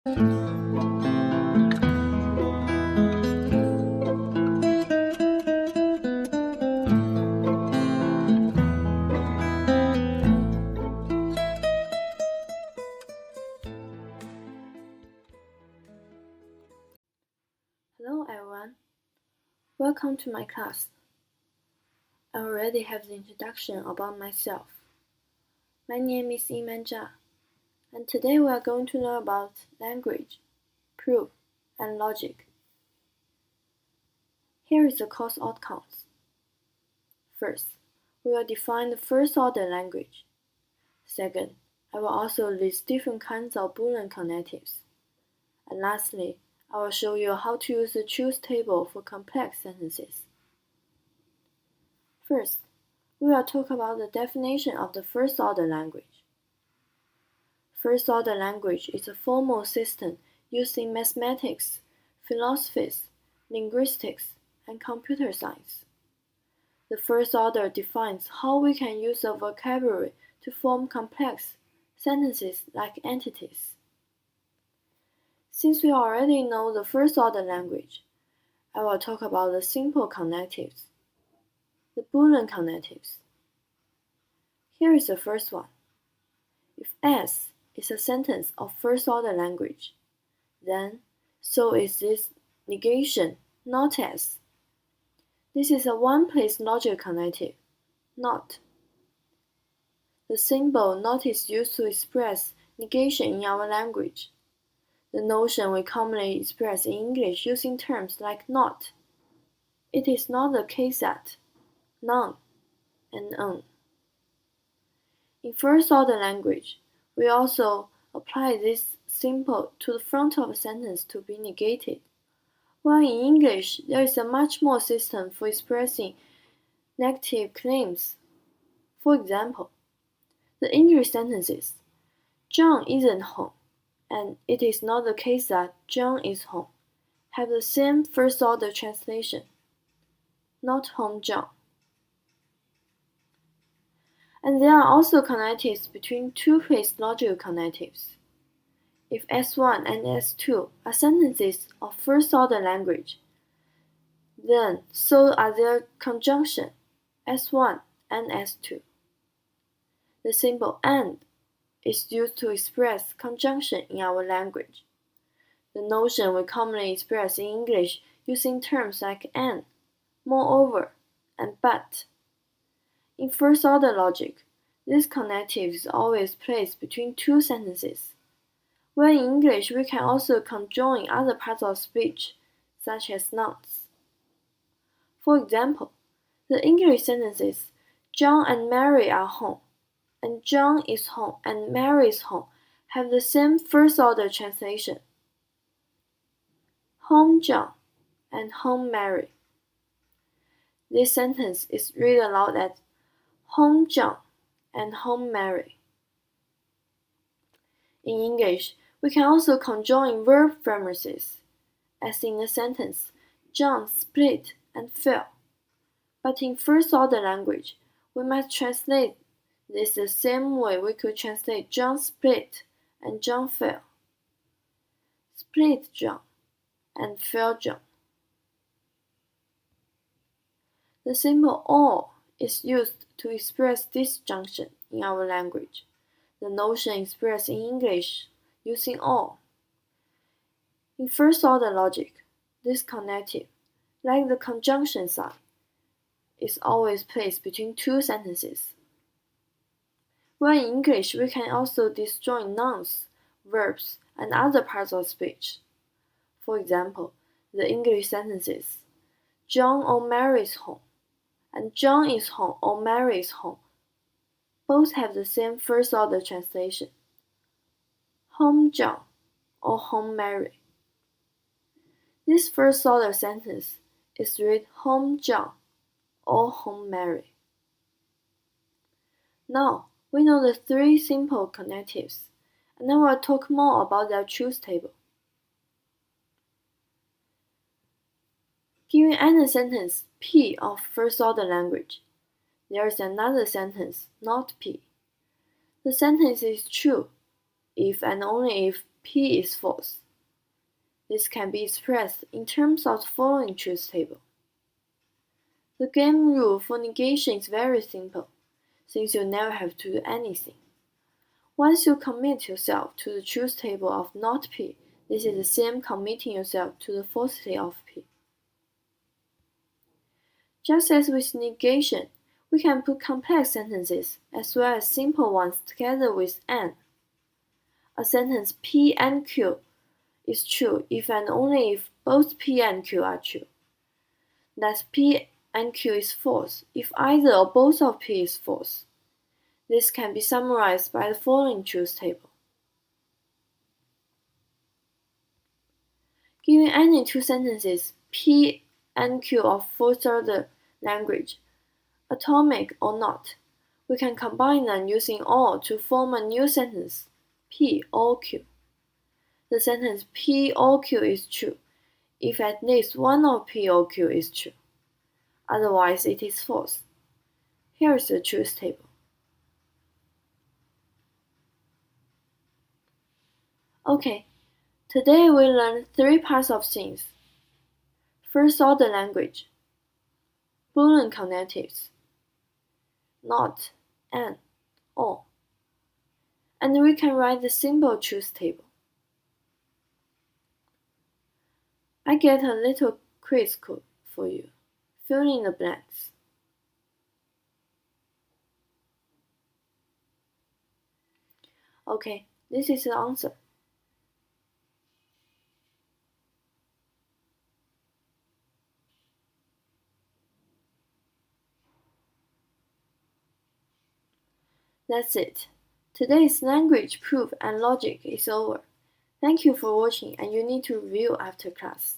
Hello everyone, welcome to my class. I already have the introduction about myself. My name is Imanja, and today we are going to learn about language, proof, and logic. Here is the course outcomes. First, we will define the first-order language. Second, I will also list different kinds of Boolean connectives. And lastly, I will show you how to use the choose table for complex sentences. First, we will talk about the definition of the first-order language. First-order language is a formal system used in mathematics, philosophy, linguistics, and computer science. The first order defines how we can use a vocabulary to form complex sentences like entities. Since we already know the first-order language, I will talk about the simple connectives, the Boolean connectives. Here is the first one. If S is a sentence of first-order language, then so is this negation, not S. This is a one-place logic connective, not. The symbol not is used to express negation in our language. The notion we commonly express in English using terms like not. It is not the case that none and un. In first-order language, we also apply this symbol to the front of a sentence to be negated. While in English, there is a much more system for expressing negative claims. For example, the English sentences, John isn't home, and it is not the case that John is home, have the same first-order translation, not home John. And there are also connectives between two-place logical connectives. If S1 and S2 are sentences of first-order language, then so are their conjunction, S1 and S2. The symbol AND is used to express conjunction in our language. The notion we commonly express in English using terms like and, moreover, and but. In first-order logic, this connective is always placed between two sentences. While in English, we can also conjoin other parts of speech, such as nouns. For example, the English sentences, John and Mary are home, and John is home and Mary is home, have the same first-order translation, home John and home Mary. This sentence is read aloud as home John and home Mary. In English, we can also conjoin verb premises, as in the sentence, John split and fell. But in first-order language, we must translate this the same way we could translate John split and John fell. Split John and fell John. The symbol or is used to express disjunction in our language. The notion expressed in English using or. In first-order logic, this connective, like the conjunction sign, is always placed between two sentences. While in English, we can also disjoin nouns, verbs, and other parts of speech. For example, the English sentences, John or Mary is home, and John is home or Mary is home, both have the same first-order translation, home John or home Mary. This first-order sentence is read home John or home Mary. Now, we know the three simple connectives, and I will talk more about their choose table. Given any sentence P of first-order language, there is another sentence not P. The sentence is true if and only if P is false. This can be expressed in terms of the following truth table. The game rule for negation is very simple, since you never have to do anything. Once you commit yourself to the truth table of not P, this is the same committing yourself to the falsity of P. Just as with negation, we can put complex sentences as well as simple ones together with and. A sentence P and Q is true if and only if both P and Q are true. Thus P and Q is false if either or both of P is false. This can be summarized by the following truth table. Given any two sentences, P and Q of first-order language, atomic or not, we can combine them using or to form a new sentence, P or Q. The sentence P or Q is true if at least one of P or Q is true. Otherwise, it is false. Here is the truth table. Okay, today we learned three parts of things. First-order language, Boolean connectives, not, and, or. And we can write the simple truth table. I get a little quiz code for you. Fill in the blanks. Okay, this is the answer. That's it. Today's language proof and logic is over. Thank you for watching, and you need to review after class.